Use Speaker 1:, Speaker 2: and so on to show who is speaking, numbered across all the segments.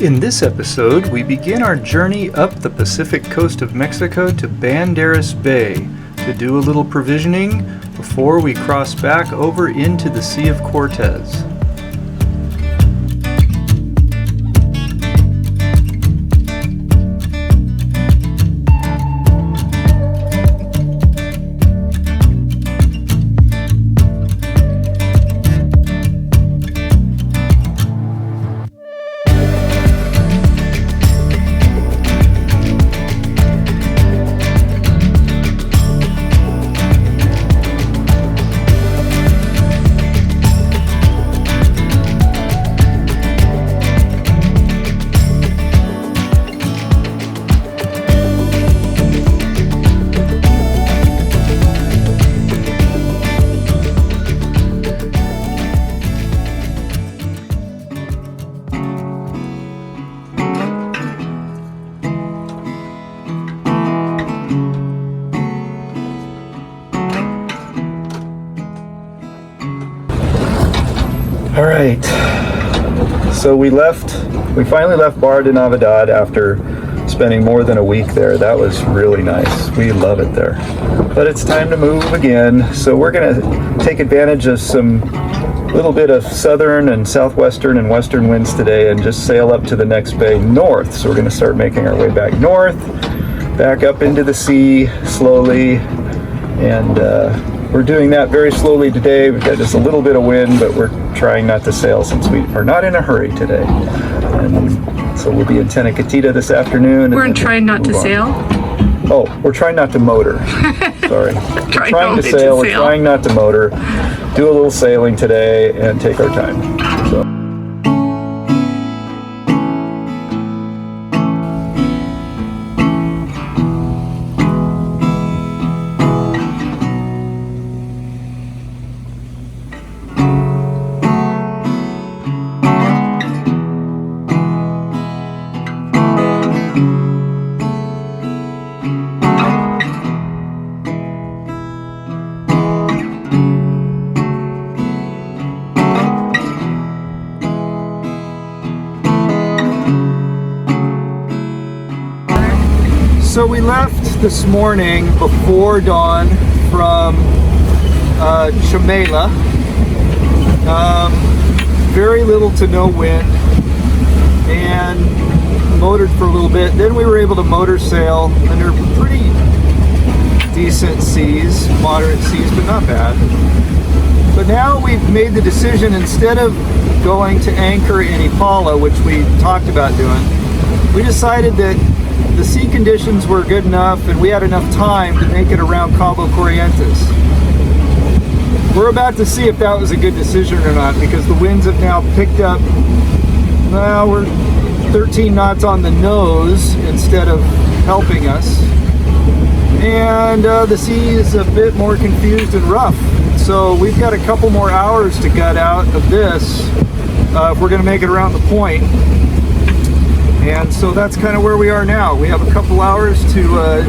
Speaker 1: In this episode, we begin our journey up the Pacific coast of Mexico to Banderas Bay to do a little provisioning before we cross back over into the Sea of Cortez. All right, so we finally left Bar Navad after spending more than a week there. That was really nice. We love it there. But it's time to move again. So we're gonna take advantage of some little bit of southern and southwestern and western winds today and just sail up to the next bay north. So we're gonna start making our way back north, back up into the sea slowly, and we're doing that very slowly today. We've got just a little bit of wind, but we're trying not to sail since we are not in a hurry today. And so we'll be in Tenacatita this afternoon.
Speaker 2: We're trying not to sail?
Speaker 1: Oh, we're trying not to motor. Sorry. We're trying to sail. We're trying not to motor. Do a little sailing today and take our time. So. So we left this morning before dawn from Chemela. Very little to no wind, and motored for a little bit. Then we were able to motor sail under pretty decent seas, moderate seas, but not bad. But now we've made the decision, instead of going to anchor in Ipala, which we talked about doing, we decided that the sea conditions were good enough and we had enough time to make it around Cabo Corrientes. We're about to see if that was a good decision or not, because the winds have now picked up. Now we're 13 knots on the nose instead of helping us. And the sea is a bit more confused and rough. So we've got a couple more hours to gut out of this if we're going to make it around the point. And so that's kind of where we are now. We have a couple hours to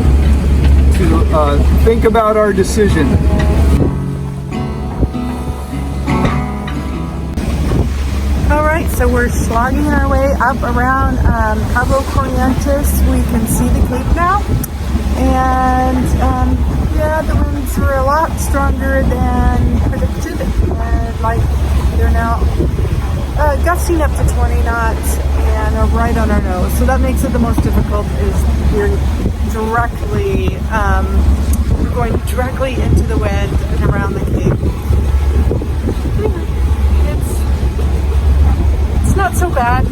Speaker 1: think about our decision.
Speaker 2: All right, so we're slogging our way up around Cabo Corrientes. We can see the Cape now. And yeah, the winds were a lot stronger than predicted. And like they're now gusting up to 20 knots and are right on our nose. So that makes it the most difficult. Is we're going directly into the wind and around the Cape. It's not so bad.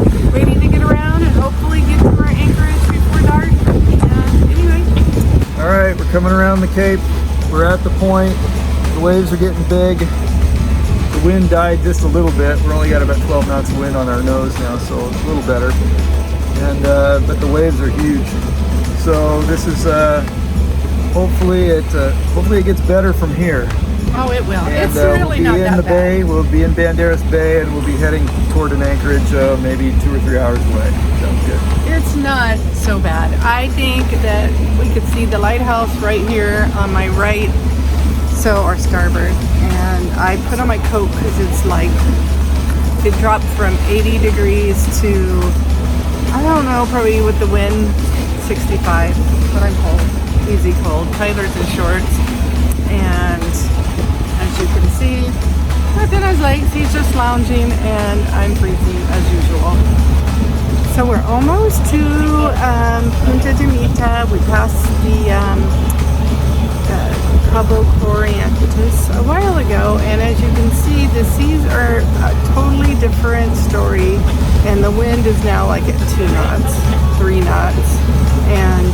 Speaker 2: Just waiting to get around and hopefully get to our anchorage before dark. And anyway.
Speaker 1: All right, we're coming around the Cape. We're at the point. The waves are getting big. The wind died just a little bit. We're only got about 12 knots of wind on our nose now, so it's a little better. And but the waves are huge. So this is hopefully it gets better from here.
Speaker 2: Oh, it will.
Speaker 1: And,
Speaker 2: it's really not that bad.
Speaker 1: Bay. We'll be in Banderas Bay, and we'll be heading toward an anchorage maybe 2 or 3 hours away. Sounds good.
Speaker 2: It's not so bad. I think that we could see the lighthouse right here on my right, so our starboard. And I put on my coat because it's like it dropped from 80 degrees to, I don't know, probably with the wind, 65. But I'm cold, easy cold. Tyler's in shorts, and as you can see, within his legs, he's just lounging, and I'm freezing as usual. So we're almost to Punta de Mita. We passed the Cabo Corrientes a while ago, and as you can see, the seas are a totally different story, and the wind is now like at 2 knots, 3 knots, and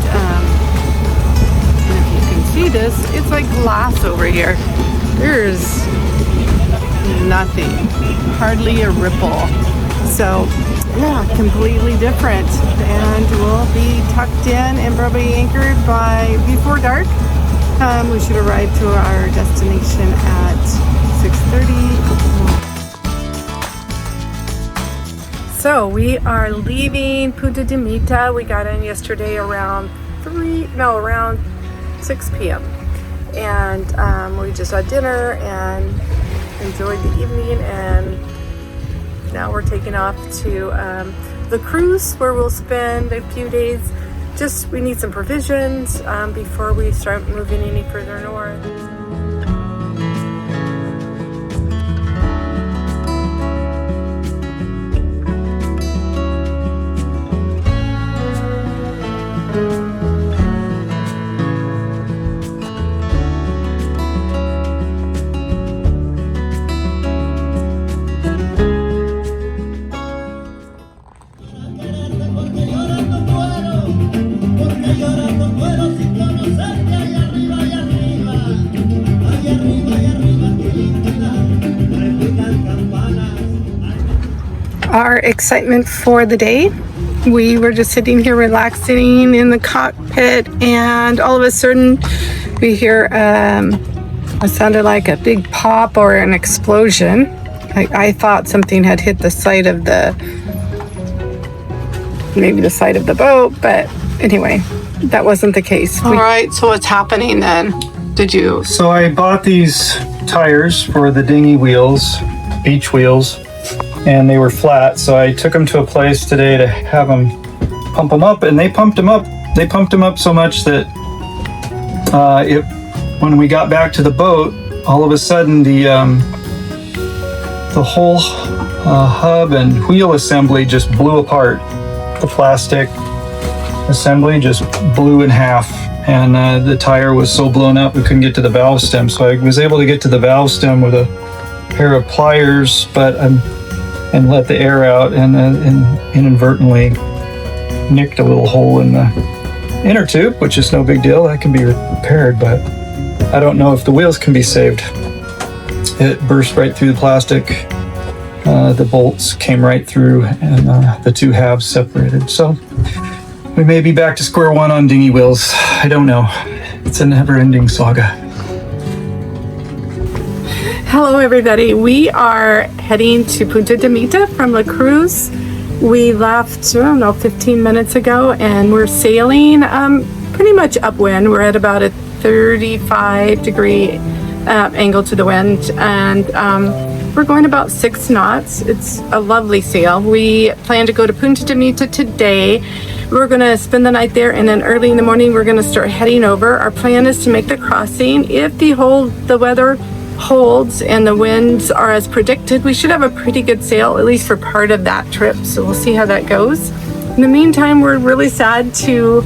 Speaker 2: if you can see this, it's like glass over here. There's nothing, hardly a ripple. So yeah, completely different, and we'll be tucked in and probably anchored by before dark. We should arrive to our destination at 6:30. So we are leaving Punta de Mita. We got in yesterday around 6 p.m. and we just had dinner and enjoyed the evening, and now we're taking off to the Cruz, where we'll spend a few days. Just, we need some provisions before we start moving any further north. Our excitement for the day. We were just sitting here relaxing in the cockpit, and all of a sudden we hear it sounded like a big pop or an explosion. I thought something had hit the side of maybe the side of the boat, but anyway, that wasn't the case. All right, so what's happening then?
Speaker 1: So I bought these tires for the dinghy wheels, beach wheels, and they were flat, so I took them to a place today to have them pump them up, and they pumped them up. They pumped them up so much that when we got back to the boat, all of a sudden the whole hub and wheel assembly just blew apart. The plastic assembly just blew in half, and the tire was so blown up we couldn't get to the valve stem. So I was able to get to the valve stem with a pair of pliers, and let the air out, and inadvertently nicked a little hole in the inner tube, which is no big deal. That can be repaired, but I don't know if the wheels can be saved. It burst right through the plastic. The bolts came right through, and the two halves separated. So we may be back to square one on dinghy wheels. I don't know. It's a never-ending saga.
Speaker 2: Hello everybody, we are heading to Punta de Mita from La Cruz. We left, 15 minutes ago, and we're sailing pretty much upwind. We're at about a 35-degree angle to the wind, and we're going about 6 knots. It's a lovely sail. We plan to go to Punta de Mita today. We're going to spend the night there, and then early in the morning we're going to start heading over. Our plan is to make the crossing. If the weather holds and the winds are as predicted, we should have a pretty good sail, at least for part of that trip. So we'll see how that goes. In the meantime, we're really sad to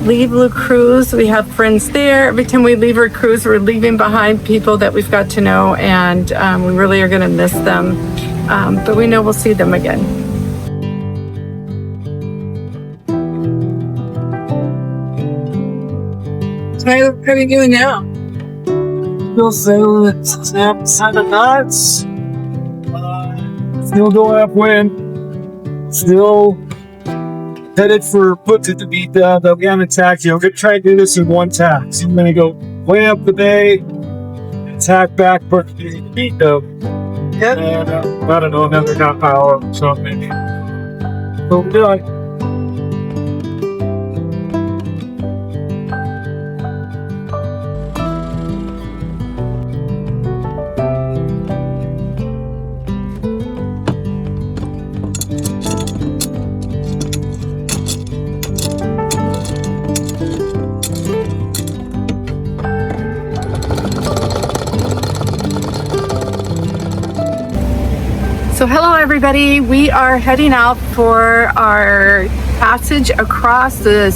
Speaker 2: leave La Cruz. We have friends there. Every time we leave our cruise, we're leaving behind people that we've got to know, and we really are going to miss them. But we know we'll see them again. Tyler, what are you doing now?
Speaker 1: Still sailing at 7 knots. Still going upwind. Still headed for Punta de Mita. They'll be on a tack. I'm going to try to do this in one tack. So I'm going to go way up the bay, tack back Punta de Mita.
Speaker 2: Yep.
Speaker 1: And I don't know, another half hour or so maybe. So we're doing.
Speaker 2: So hello everybody, we are heading out for our passage across the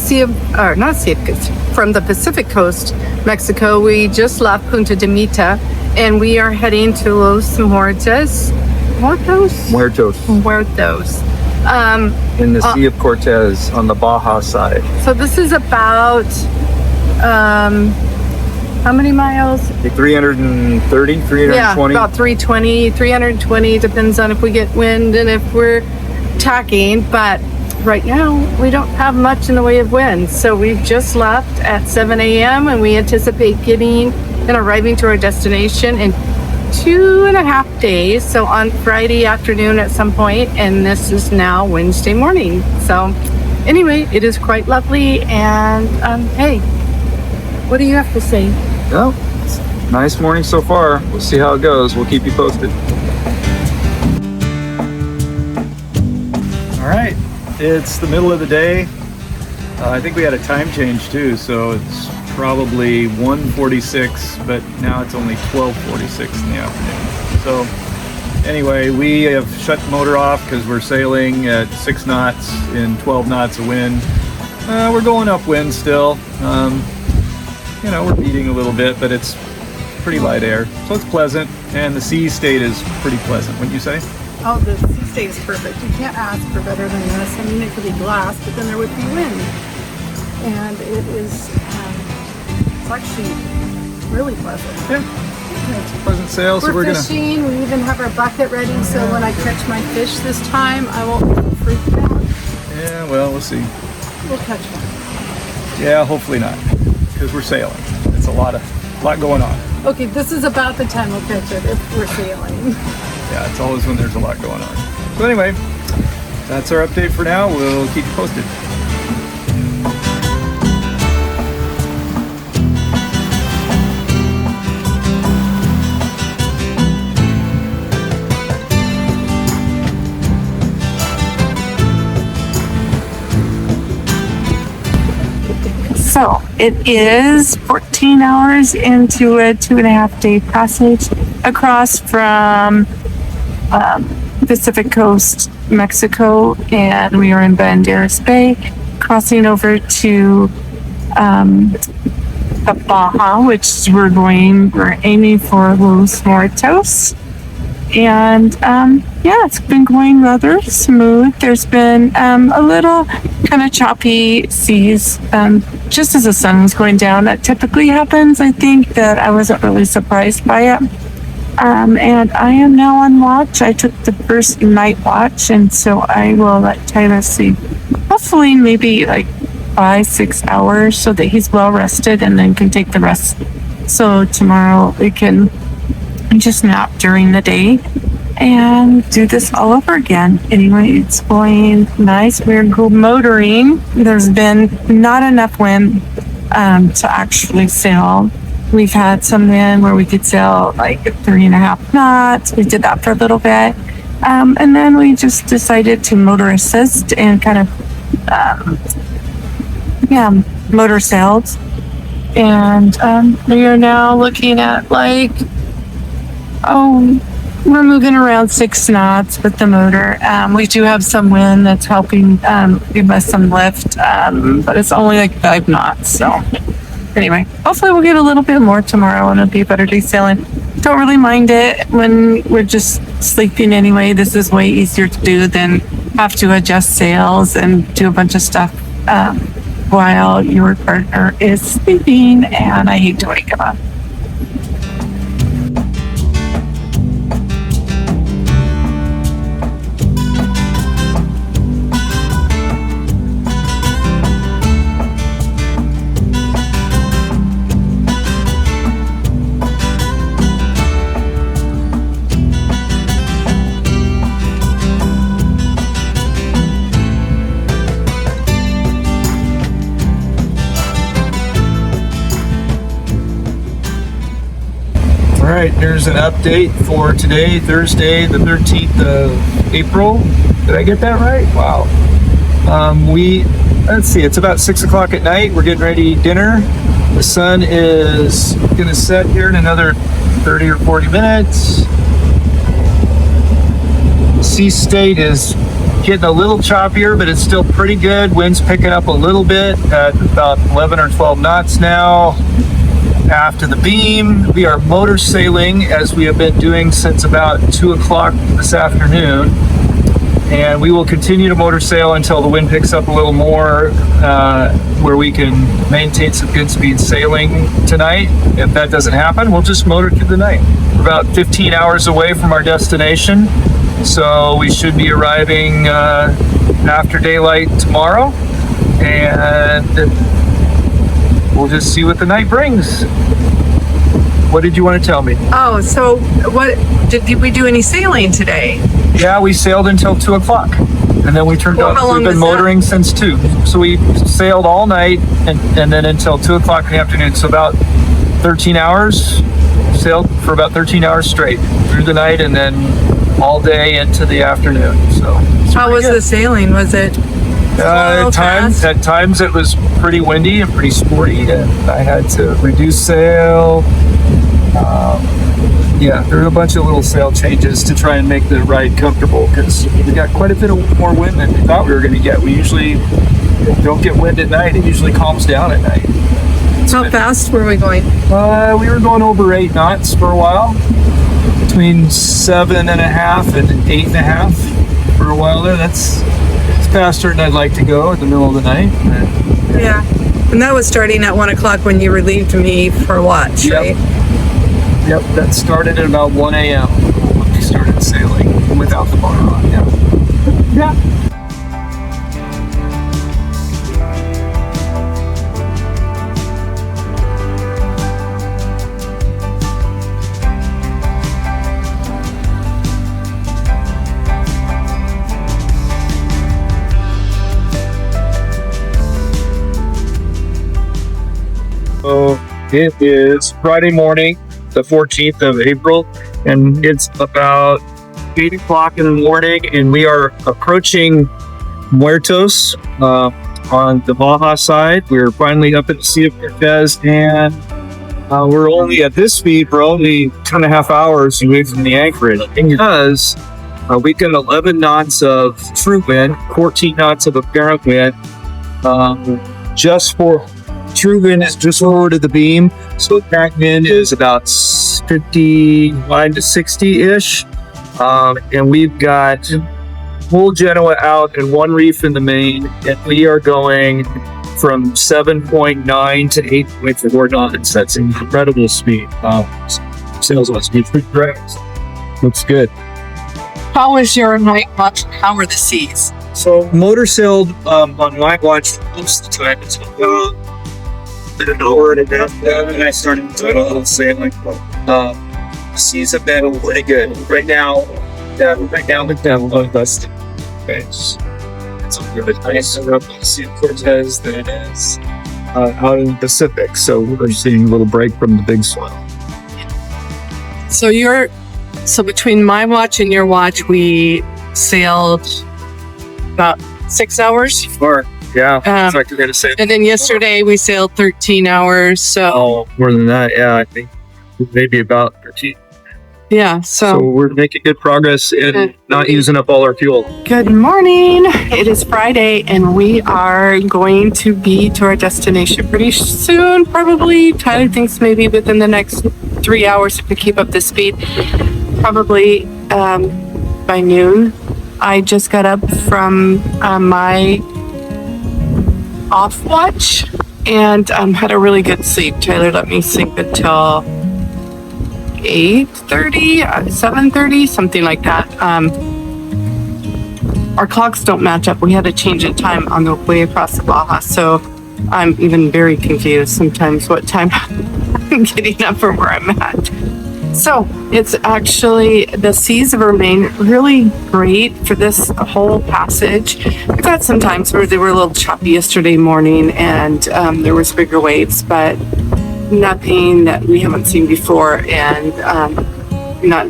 Speaker 2: from the Pacific coast, Mexico. We just left Punta de Mita and we are heading to Los Muertos.
Speaker 1: Muertos. In the Sea of Cortez on the Baja side.
Speaker 2: So this is about, how many miles?
Speaker 1: 330, 320?
Speaker 2: Yeah, about 320, depends on if we get wind and if we're tacking. But right now, we don't have much in the way of wind. So we've just left at 7 a.m. and we anticipate getting and arriving to our destination in 2.5 days. So on Friday afternoon at some point, and this is now Wednesday morning. So anyway, it is quite lovely. And hey, what do you have to say?
Speaker 1: Well, it's a nice morning so far. We'll see how it goes. We'll keep you posted. All right, it's the middle of the day. I think we had a time change too, so it's probably 1:46, but now it's only 12:46 in the afternoon. So anyway, we have shut the motor off because we're sailing at 6 knots in 12 knots of wind. We're going upwind still. You know, we're beating a little bit, but it's pretty light air, so it's pleasant, and the sea state is pretty pleasant, wouldn't you say?
Speaker 2: Oh, the sea state is perfect. You can't ask for better than this. I mean, it could be glass, but then there would be wind. And it is, it's actually really pleasant.
Speaker 1: Yeah, it's a pleasant sail, so we're
Speaker 2: fishing. We even have our bucket ready, so when I catch my fish this time, I won't be freaked out.
Speaker 1: Yeah, well, we'll see.
Speaker 2: We'll catch one.
Speaker 1: Yeah, hopefully not, because we're sailing. It's a lot going on.
Speaker 2: Okay, this is about the time we'll catch it if we're sailing.
Speaker 1: Yeah, it's always when there's a lot going on. So anyway, that's our update for now. We'll keep you posted.
Speaker 2: So it is 14 hours into a 2.5 day passage across from Pacific Coast, Mexico, and we are in Banderas Bay, crossing over to the Baja, which we're aiming for Los Muertos. And yeah, it's been going rather smooth. There's been a little kind of choppy seas just as the sun was going down. That typically happens. I think that I wasn't really surprised by it. And I am now on watch. I took the first night watch, and so I will let Tyler sleep hopefully maybe like 5-6 hours so that he's well rested and then can take the rest. So tomorrow we can just nap during the day and do this all over again. Anyway, it's going nice. We're motoring. There's been not enough wind to actually sail. We've had some wind where we could sail like 3.5 knots. We did that for a little bit. And then we just decided to motor assist and kind of motor sailed. And we are now looking at we're moving around 6 knots with the motor. We do have some wind that's helping give us some lift, but it's only like 5 knots. So anyway, hopefully we'll get a little bit more tomorrow and it'll be a better day sailing. Don't really mind it when we're just sleeping anyway. This is way easier to do than have to adjust sails and do a bunch of stuff while your partner is sleeping, and I hate to wake him up.
Speaker 1: All right, here's an update for today, Thursday, the 13th of April. Did I get that right? Wow. Let's see, it's about 6 o'clock at night. We're getting ready to eat dinner. The sun is gonna set here in another 30 or 40 minutes. sea state is getting a little choppier, but it's still pretty good. Wind's picking up a little bit at about 11 or 12 knots now. After the beam, we are motor sailing as we have been doing since about 2 o'clock this afternoon. And we will continue to motor sail until the wind picks up a little more, where we can maintain some good speed sailing tonight. If that doesn't happen, we'll just motor through the night. We're about 15 hours away from our destination, so we should be arriving after daylight tomorrow, and we'll just see what the night brings. What did you want to tell me?
Speaker 3: Oh, so what did we do any sailing today?
Speaker 1: Yeah, we sailed until 2 o'clock, and then we turned
Speaker 3: Well,
Speaker 1: off.
Speaker 3: how long
Speaker 1: We've been
Speaker 3: was that?
Speaker 1: motoring since 2, so we sailed all night and then until 2 o'clock in the afternoon. So about 13 hours. Sailed for about 13 hours straight through the night, and then all day into the afternoon. So
Speaker 3: How was the sailing? Was it slow, fast?
Speaker 1: At times it was pretty windy and pretty sporty, and I had to reduce sail. Yeah, there were a bunch of little sail changes to try and make the ride comfortable, because we got quite a bit more wind than we thought we were going to get. We usually don't get wind at night. It usually calms down at night.
Speaker 3: How fast were we going?
Speaker 1: We were going over 8 knots for a while, between 7.5 and 8.5 for a while there. That's faster than I'd like to go in the middle of the night.
Speaker 3: Yeah. And that was starting at 1 o'clock when you relieved me for watch,
Speaker 1: Yep.
Speaker 3: right?
Speaker 1: Yep, that started at about 1 a.m. when we started sailing without the bar on. Yeah. So it is Friday morning, the 14th of April, and it's about 8 o'clock in the morning, and we are approaching Muertos on the Baja side. We're finally up at the Sea of Cortez, and we're only at this speed, we're only 2.5 hours away from the anchorage, because we get 11 knots of true wind, 14 knots of apparent wind, just for true wind is just forward of the beam, so apparent wind is about 55 to 60-ish, and we've got full Genoa out and one reef in the main, and we are going from 7.9 to 8.4 knots. That's incredible speed. Sails on speed, pretty great. Looks good.
Speaker 3: How was your night watch? How were the seas?
Speaker 1: So motor sailed on my watch most of the time until an hour and a half down, and I started doing a little sailing. The seas have been really good. Right now the download dust. It's really nice around the Sea of Cortez than it is out in the Pacific. So we're seeing a little break from the big swell.
Speaker 3: So between my watch and your watch, we sailed about 6 hours.
Speaker 1: Or yeah, it's like you're gonna say.
Speaker 3: And then yesterday we sailed 13 hours. So
Speaker 1: Oh, more than that, yeah. I think maybe about 13.
Speaker 3: yeah,
Speaker 1: So we're making good progress in not using up all our fuel.
Speaker 2: Good morning. It is Friday, and we are going to be to our destination pretty soon. Probably, Tyler thinks maybe within the next 3 hours if we keep up this speed. Probably by noon. I just got up from my off watch and had a really good sleep. Tyler let me sleep until 8:30, 7:30, something like that. Our clocks don't match up. We had a change in time on the way across the Baja, so I'm even very confused sometimes what time I'm getting up from where I'm at. So it's actually, the seas have remained really great for this whole passage. We've got some times where they were a little choppy yesterday morning, and there was bigger waves, but nothing that we haven't seen before, and not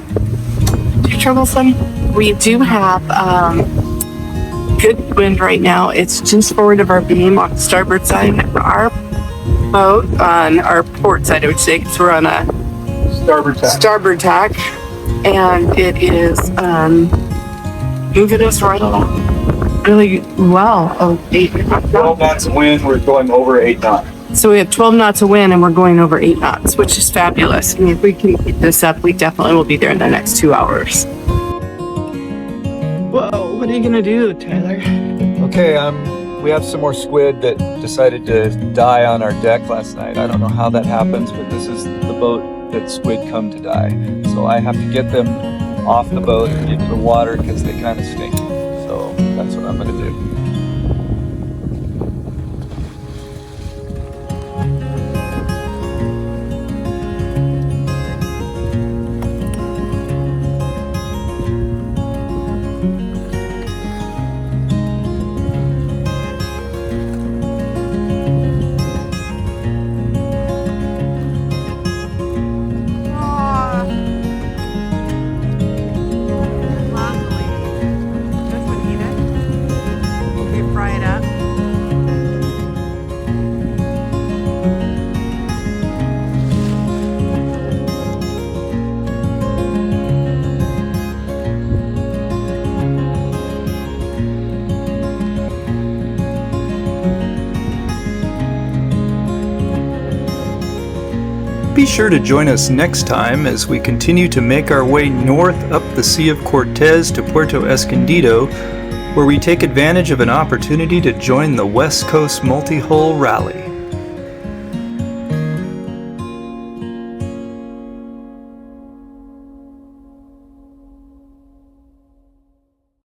Speaker 2: too troublesome. We do have good wind right now. It's just forward of our beam on the starboard side of our boat, on our port side, I would say, because we're on a starboard tack, and it is
Speaker 3: moving us right along really well. Oh, 8 knots.
Speaker 1: 12 knots of wind, we're going over 8 knots.
Speaker 3: So we have 12 knots of wind and we're going over 8 knots, which is fabulous. I mean, if we can keep this up, we definitely will be there in the next 2 hours. Whoa, what are you gonna do, Tyler?
Speaker 1: Okay, we have some more squid that decided to die on our deck last night. I don't know how that happens, but this is the boat that squid come to die. So I have to get them off the boat and into the water because they kind of stink. So that's what I'm gonna do. Be sure to join us next time as we continue to make our way north up the Sea of Cortez to Puerto Escondido, where we take advantage of an opportunity to join the West Coast Multi-Hull Rally.